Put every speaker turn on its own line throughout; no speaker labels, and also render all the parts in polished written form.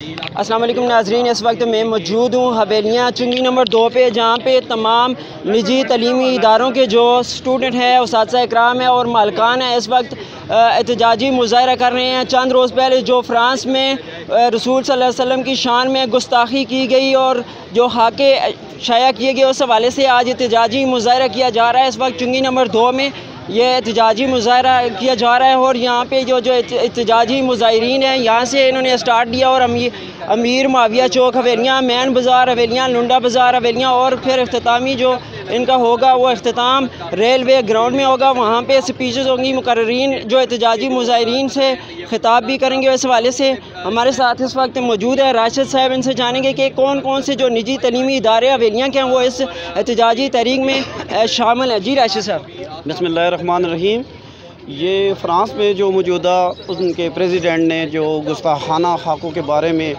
अस्सलाम वालेकुम नाज़रीन, इस वक्त मैं मौजूद हूँ हवेलियाँ चुंगी नंबर 2 पे, जहाँ पे तमाम निजी तलीमी इदारों के जो स्टूडेंट हैं, उस्ताद इकराम हैं और मालकान हैं, इस वक्त एहतजाजी मुज़ाहरा कर रहे हैं। चंद रोज़ पहले जो फ्रांस में रसूल सल्लल्लाहु अलैहि वसल्लम की शान में गुस्ताखी की गई और जो हाके शाया किए गए, उस हवाले से आज एहतजाजी मुज़ाहरा किया जा रहा है। इस वक्त चुंगी नंबर 2 में ये एहतजाजी मुज़ाहरा किया जा रहा है और यहाँ पे जो एहतजाजी मुज़ाहिरीन हैं, यहाँ से इन्होंने स्टार्ट दिया और अमीर मुआविया चौक, हवेलियाँ मैन बाज़ार, हवेलियाँ लुंडा बाज़ार, हवेलियाँ और फिर इख्तितामी जो इनका होगा वो इख्तिताम रेलवे ग्राउंड में होगा। वहाँ पे स्पीचेस होंगी, मुकर्रीन जो एहतजाजी मुज़ाहिरीन से खिताब भी करेंगे। इस हवाले से हमारे साथ इस वक्त मौजूद है राशिद साहब, इनसे जानेंगे कि कौन कौन से जो निजी तलीमी इदारे हवेलियाँ के हैं वो इस एहतजाजी तहरीक में शामिल हैं। जी राशिद साहब।
बिस्मिल्लाहिर्रहमानिर्रहीम। ये फ़्रांस में जो मौजूदा उनके प्रेसिडेंट ने जो गुस्ताखाना खाकों के बारे में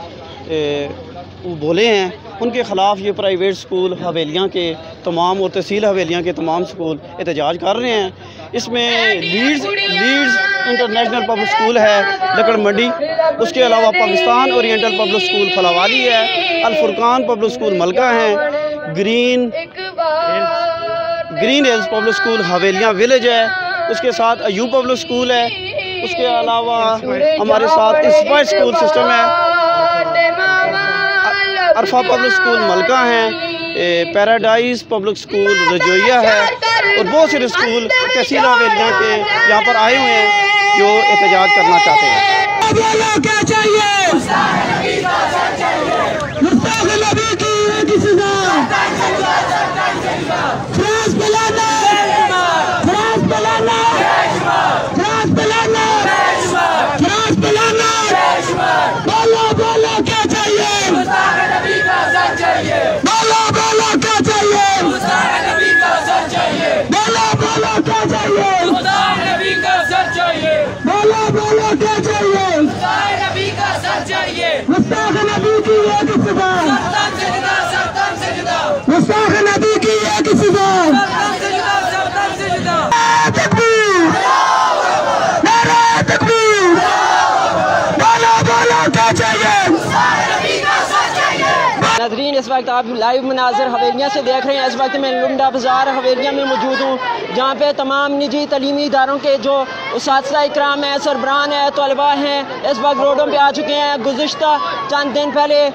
बोले हैं, उनके ख़िलाफ़ ये प्राइवेट स्कूल हवेलियाँ के तमाम और तहसील हवेलियाँ के तमाम स्कूल एहतजाज कर रहे हैं। इसमें लीड्स इंटरनेशनल पब्लिक स्कूल है लकड़ मंडी, उसके अलावा पाकिस्तान ओरिएंटल पब्लिक स्कूल फलावाली है, अल फुरकान पब्लिक स्कूल मलका हैं, green hills public school Havelian village है, उसके साथ अयूब पब्लिक स्कूल है, उसके अलावा हमारे साथ इंस्पायर स्कूल सिस्टम है, अरफा पब्लिक स्कूल मलका हैं, पैराडाइज पब्लिक स्कूल रजोइया है और बहुत सारे स्कूल तहसील हवेलियाँ के यहाँ पर आए हुए हैं जो एहतजाज करना चाहते हैं।
नाज़रीन, इस वक्त आप लाइव मनाज़र हवेलियाँ से देख रहे हैं। इस वक्त मैं लुंडा बाज़ार हवेलियाँ में मौजूद हूँ, जहाँ पे तमाम निजी तलीमी इदारों के जो उस्ताद इकराम हैं, सरबरान हैं, तलबा हैं, इस वक्त रोडों पे आ चुके हैं। गुज़िश्ता चंद दिन पहले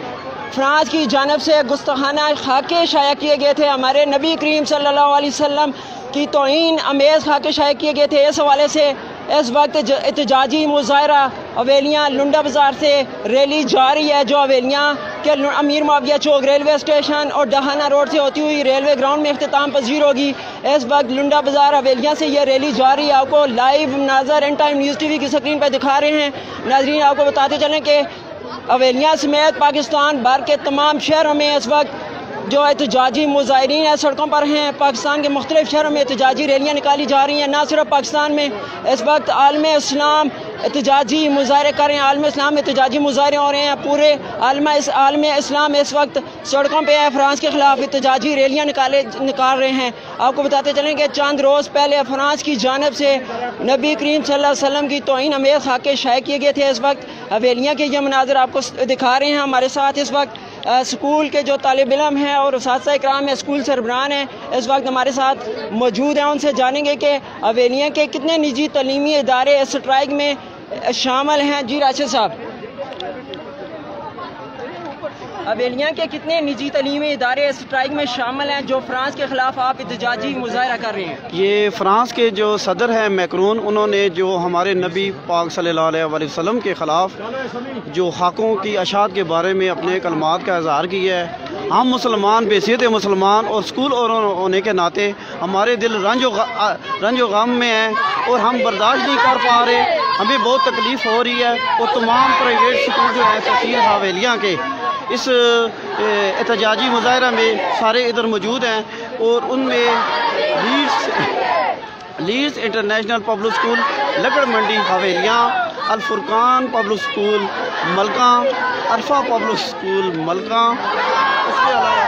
फ्रांस की जानब से गुस्ताखाना खाके शाया किए गए थे, हमारे नबी करीम सल्लल्लाहु अलैहि वसल्लम की तौहीन अमेज़ खाके शाया किए गए थे। इस हवाले से इस वक्त एहतजाजी मुज़ाहरा हवेलियाँ लुंडा बाज़ार से रैली जा रही है, जो हवेलियाँ के अमीर मुआविया चौक रेलवे स्टेशन और डहाना रोड से होती हुई रेलवे ग्राउंड में इख्तिताम पजीर होगी। इस वक्त लुंडा बाज़ार हवेलियाँ से ये रैली जा रही है। आपको लाइव नाज़र एन टाइम न्यूज़ TV की स्क्रीन पर दिखा रहे हैं। नाज़रीन, आपको बताते चलें कि हवेलियाँ समेत पाकिस्तान भर के तमाम शहरों में इस वक्त जो एहतजाजी मुज़ाहिरीन है सड़कों पर हैं। पाकिस्तान के मुख्तलिफ शहरों में एहतजाजी रैलियाँ निकाली जा रही हैं। ना सिर्फ पाकिस्तान में, इस वक्त आलमे इस्लाम एहतजाजी मुज़ाहरे कर रहे हैं, आलमे इस्लाम एहतजाजी मुज़ाहरे हो रहे हैं। पूरे आलमे इस्लाम इस वक्त सड़कों पे है, फ्रांस के ख़िलाफ़ एहतजाजी रैलियाँ निकाल रहे हैं। आपको बताते चलें कि चंद रोज़ पहले फ्रांस की जानब से नबी करीम सल्लल्लाहु अलैहि वसल्लम की तौहीन अमेज़ खाके शाया किए गए थे। इस वक्त हवेलियाँ के ये मनाज़र आपको दिखा रहे हैं। हमारे साथ इस वक्त स्कूल के जो तालिब इल्म हैं और उस्ताद इकराम हैं, स्कूल सरबरान हैं, इस वक्त हमारे साथ मौजूद हैं। उनसे जानेंगे कि हवेलियाँ के कितने निजी तलीमी इदारे इस स्ट्राइक में शामिल हैं। जी राशिद साहब, हवेलियाँ के कितने निजी तलीमी इदारे इस स्ट्राइक में शामिल हैं जो फ्रांस के ख़िलाफ़ आप एहतजाजी मुज़ाहरा कर रहे हैं?
ये फ्रांस के जो सदर हैं मैक्रोन, उन्होंने जो हमारे नबी पाक सल्लल्लाहु अलैहि वसल्लम के ख़िलाफ़ जो हाकों की अशात के बारे में अपने कलमात का इज़हार किया है। हम मुसलमान बेसियत मुसलमान और स्कूल और होने के नाते हमारे दिल रंजो गम में हैं और हम बर्दाश्त नहीं कर पा रहे, हमें बहुत तकलीफ़ हो रही है। और तमाम प्राइवेट स्कूल जो हैं तहसील हवेलियाँ के इस एहतजाजी मुज़ाहरा में सारे इधर मौजूद हैं और उनमें लीड्स इंटरनेशनल पब्लिक स्कूल लकड़ मंडी हवेलियाँ, अल फुरकान पब्लिक स्कूल मलका, अरफा पब्लिक स्कूल मलका, उसके अलावा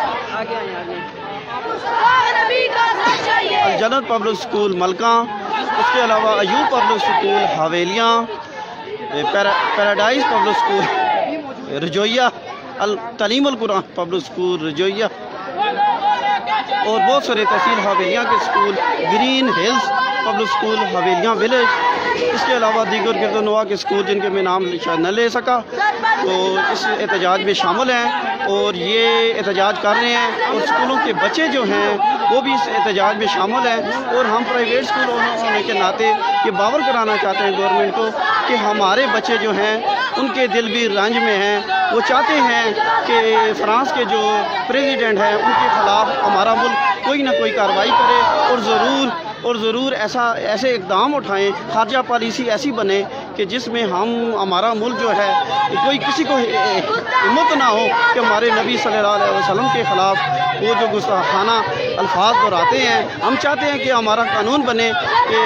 जन्नत पब्लिक स्कूल मलका, उसके अलावा Ayub public school Havelian, paradise public school رجویہ تعلیم القرآن پبلک اسکول رجویہ، اور بہت سارے تحصیل حویلیاں کے school, green hills public school Havelian village, اس کے علاوہ دیگر گردنواں کے اسکول جن کے میں نام شاید نہ لے سکا، تو اس احتجاج میں شامل ہیں اور یہ احتجاج کر رہے ہیں، اور اسکولوں کے بچے جو ہیں وہ بھی اس احتجاج میں شامل ہیں، اور ہم پرائیویٹ اسکول ہونے کے ناطے یہ باور کرانا چاہتے ہیں گورنمنٹ کو کہ ہمارے بچے جو ہیں ان کے دل بھی رنج میں ہیں، وہ چاہتے ہیں کہ فرانس کے جو پریزیڈنٹ ہیں ان کے خلاف ہمارا ملک کوئی نہ کوئی کارروائی کرے، اور ضرور ایسے اقدام اٹھائیں، خارجہ پالیسی ایسی بنے کہ جس میں ہمارا ملک جو ہے کوئی کسی کو ہمت نہ ہو کہ ہمارے نبی صلی اللہ علیہ وسلم کے خلاف وہ جو گستاخانہ الفاظ دہراتے ہیں۔ ہم چاہتے ہیں کہ ہمارا قانون بنے کہ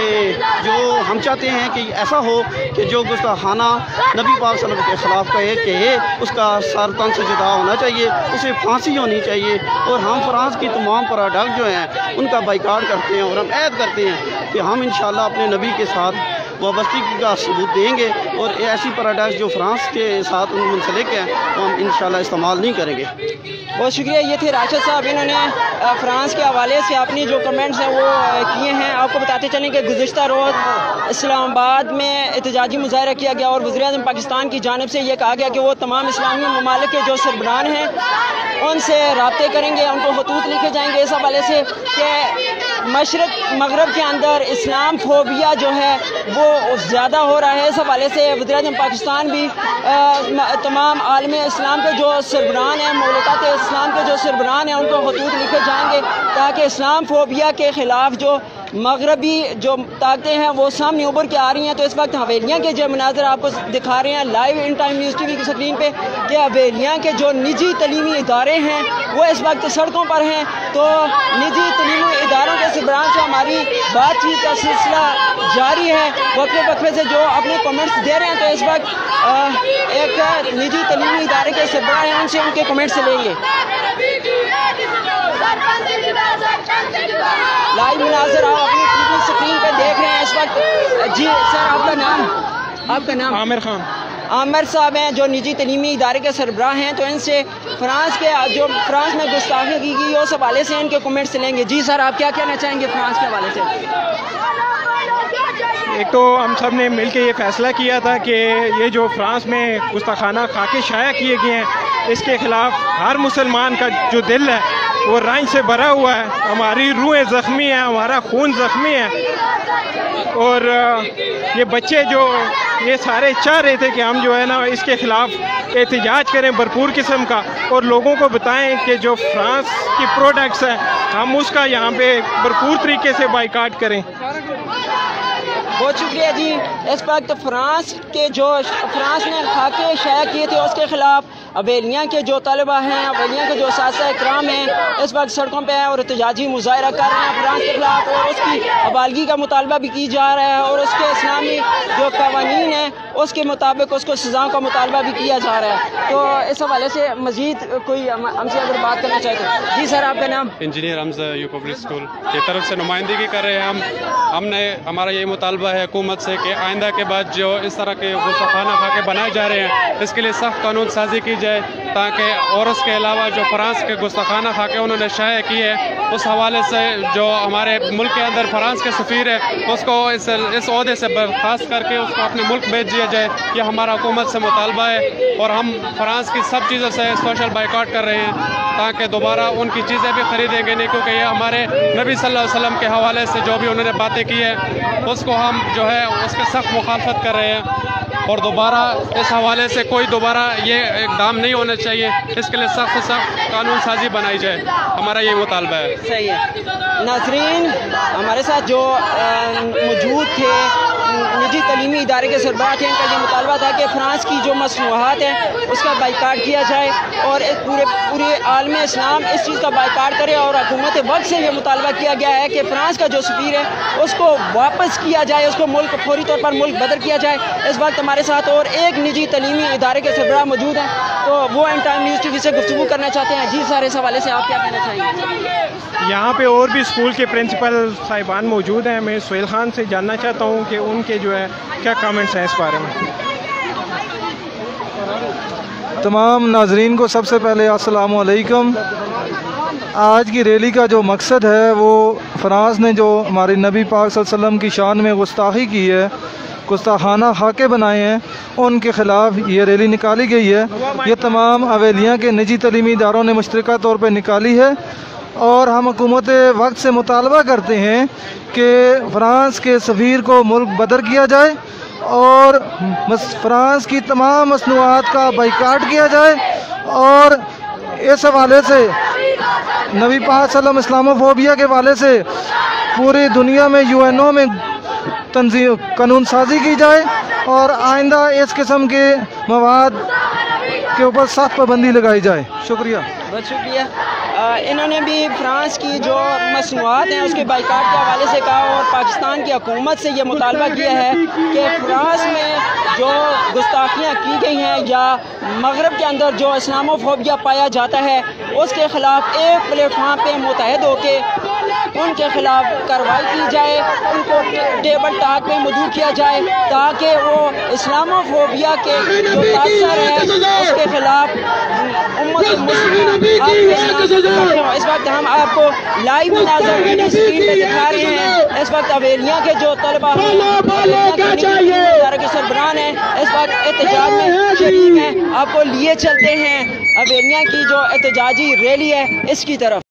ہم چاہتے ہیں کہ ایسا ہو کہ جو گستاخانہ نبی پاک صلی اللہ علیہ وسلم کے خلاف کہے اس کا سر تن سے جدا ہونا چاہیے، اسے پھانسی ہونی چاہیے، اور ہم فرانس کی تمام پروڈکٹ جو ہیں ان کا بائیکاٹ کرتے ہیں، اور ہم عہد کرتے ہیں کہ ہم انشاءاللہ اپنے نبی کے ساتھ وابستگی کا ثبوت دیں گے، اور ایسی پروڈکٹس جو فرانس کے ساتھ منسلک ہیں وہ ہم انشاءاللہ استعمال نہیں کریں گے۔
بہت شکریہ، یہ تھے راشد صاحب، انہوں نے فرانس کے حوالے سے اپنی جو کمنٹس ہیں وہ کیے ہیں۔ آپ کو بتاتے چلیں کہ گزشتہ روز اسلام آباد میں احتجاجی مظاہرہ کیا گیا، اور وزیر اعظم پاکستان کی جانب سے یہ کہا گیا کہ وہ تمام اسلامی ممالک کے جو سربراہ ہیں ان سے رابطے کریں گے، ان کو خطوط لکھے جائیں گے اس حوالے سے کہ مشرق مغرب کے اندر اسلام فوبیا جو ہے وہ زیادہ ہو رہا ہے۔ اس حوالے سے وزیر اعظم پاکستان بھی تمام عالم اسلام کے جو سربراہ ہیں، مملکت اسلام کے جو سربراہ ہیں ان کو خطوط لکھے جائیں گے تاکہ اسلام فوبیا کے خلاف جو مغربی جو طاقتیں ہیں وہ سامنے ابھر کے آ رہی ہیں۔ تو اس وقت حویلیاں کے جو مناظر آپ کو دکھا رہے ہیں live in time news T V کی اسکرین پہ کہ حویلیاں کے جو نجی تعلیمی ادارے ہیں وہ اس وقت سڑکوں پر ہیں۔ تو نجی تعلیمی اداروں کے سربراہ سے ہماری بات چیت کا سلسلہ جاری ہے، وقفے سے جو اپنے کمنٹس دے رہے ہیں۔ تو اس وقت ایک نجی تعلیمی ادارے کے سربراہ ہیں، ان سے ان کے کمنٹس لیں گے۔ لائیو مناظر آپ اپنی ٹی وی اسکرین پہ دیکھ رہے ہیں اس وقت۔ جی سر، آپ کا نام؟
عامر خان۔
عامر صاحب ہیں جو نجی تعلیمی ادارے کے سربراہ ہیں، تو ان سے فرانس میں گستاخی کی گئی اس حوالے سے ان کے کمنٹس لیں گے۔ جی سر، آپ کیا کہنا چاہیں گے فرانس کے حوالے سے؟
ایک تو ہم سب نے مل کے یہ فیصلہ کیا تھا کہ یہ جو فرانس میں گستاخانہ خاکے شائع کیے گئے ہیں اس کے خلاف ہر مسلمان کا جو دل ہے وہ رنج سے بھرا ہوا ہے، ہماری روحیں زخمی ہیں، ہمارا خون زخمی ہے، اور یہ بچے جو یہ سارے چاہ رہے تھے کہ ہم جو ہے نا اس کے خلاف احتجاج کریں بھرپور قسم کا، اور لوگوں کو بتائیں کہ جو فرانس کی پروڈکٹس ہیں ہم اس کا یہاں پہ بھرپور طریقے سے بائیکاٹ کریں۔
بہت شکریہ جی۔ اس وقت فرانس نے خاکے شائع کیے تھے اس کے خلاف حویلیاں کے جو طلبہ ہیں، حویلیاں کے جو اساتذہ اکرام ہیں اس وقت سڑکوں پہ ہیں اور احتجاجی مظاہرہ کر رہے ہیں فرانس کے خلاف، اور اس کی حوالگی کا مطالبہ بھی کی جا رہا ہے، اور اس کے اسلامی جو قوانین ہیں اس کے مطابق اس کو سزاؤں کا مطالبہ بھی کیا جا رہا ہے۔ تو اس حوالے سے مزید کوئی ہم سے اگر بات کرنا چاہتے ہیں؟ جی سر، آپ کا نام؟
Engineer Hamza, you public school کی طرف سے نمائندگی کر رہے ہیں ہم نے ہمارا یہ مطالبہ ہے حکومت سے کہ آئندہ کے بعد جو اس طرح کے گستاخانہ خاکے بنائے جا رہے ہیں اس کے لیے سخت قانون سازی کی جائے، تاکہ اور اس کے علاوہ جو فرانس کے گستاخانہ خاکے انہوں نے شائع کیے ہیں اس حوالے سے جو ہمارے ملک کے اندر فرانس کے سفیر ہے اس کو اس عہدے سے برخاست کر کے اس کو اپنے ملک بھیج دیا جائے۔ یہ ہمارا حکومت سے مطالبہ ہے، اور ہم فرانس کی سب چیزوں سے سوشل بائیکاٹ کر رہے ہیں تاکہ دوبارہ ان کی چیزیں بھی خریدیں گے نہیں، کیونکہ یہ ہمارے نبی صلی اللہ علیہ وسلم کے حوالے سے جو بھی انہوں نے باتیں کی ہیں اس کو ہم جو ہے اس کے سخت مخالفت کر رہے ہیں، اور دوبارہ اس حوالے سے کوئی دوبارہ یہ اقدام نہیں ہونا چاہیے، اس کے لیے سخت سے سخت قانون سازی بنائی جائے، ہمارا یہ مطالبہ ہے۔
صحیح ہے۔ ناظرین، ہمارے ساتھ جو موجود تھے نجی تعلیمی ادارے کے سربراہ تھے، ان کا یہ مطالبہ تھا کہ فرانس کی جو مصنوعات ہیں اس کا بائیکاٹ کیا جائے، اور پورے عالم اسلام اس چیز کا بائیکاٹ کرے، اور حکومت وقت سے یہ مطالبہ کیا گیا ہے کہ فرانس کا جو سفیر ہے اس کو واپس کیا جائے، اس کو ملک فوری طور پر ملک بدر کیا جائے۔ اس وقت ہمارے ساتھ اور ایک نجی تعلیمی ادارے کے سربراہ موجود ہیں، تو وہ in time news T V سے گفتگو کرنا چاہتے ہیں۔ جی سر، اس حوالے سے آپ کیا کہنا چاہیں گے؟
یہاں پہ اور بھی اسکول کے پرنسپل صاحبان موجود ہیں، میں سہیل خان سے جاننا چاہتا ہوں کہ ان کے جو ہے کیا کامنٹس ہیں اس بارے میں۔
तमाम नाजरीन को सबसे पहले अस्सलाम वालेकुम। आज की रैली का जो मकसद है वो फ्रांस ने जो हमारे नबी पाक सल्लल्लाहु अलैहि वसल्लम की शान में गुस्ताखी की है, गुस्ताखाना खाके बनाए हैं, उनके ख़िलाफ़ ये रैली निकाली गई है। ये तमाम हवेलियाँ के निजी तलीमी इदारों ने मुश्तरका तौर पर निकाली है और हम हुकूमत वक्त से मुतालबा करते हैं कि फ़्रांस के सफ़ीर को मुल्क बदर किया जाए और फ्रांस की तमाम मसनूआत का बाइकाट किया जाए और इस हवाले से नबी पाक सल्लल्लाहु इस्लामोफोबिया के हवाले से पूरी दुनिया में UNO में तंजीम कानून साजी की जाए और आइंदा इस किस्म के मवाद के ऊपर सख्त पाबंदी लगाई जाए। शुक्रिया।
बहुत शुक्रिया। इन्होंने भी फ्रांस की जो मसनूआत हैं उसके बाइकाट के हवाले से कहा और पाकिस्तान की हुकूमत से ये मुतालबा किया है कि फ्रांस में जो गुस्ताखियाँ की गई हैं या मगरब के अंदर जो इस्लामोफोबिया पाया जाता है उसके ख़िलाफ़ एक प्लेटफार्म पे मुतहद होके उनके ख़िलाफ़ कार्रवाई की जाए, उनको टेबल टाक में मदऊ किया जाए ताकि वो इस्लामोफोबिया के जो तासर है उसके ख़िलाफ़ उम्मत मुस्लिम। इस वक्त हम आपको लाइव मनाज़र स्क्रीन पे दिखा रहे हैं। इस वक्त हवेलियाँ के जो तलबा के सरबराह हैं इस वक्त एहतजाज में शरीक हैं। आपको लिए चलते हैं हवेलियाँ की जो एहतजाजी रैली है इसकी तरफ।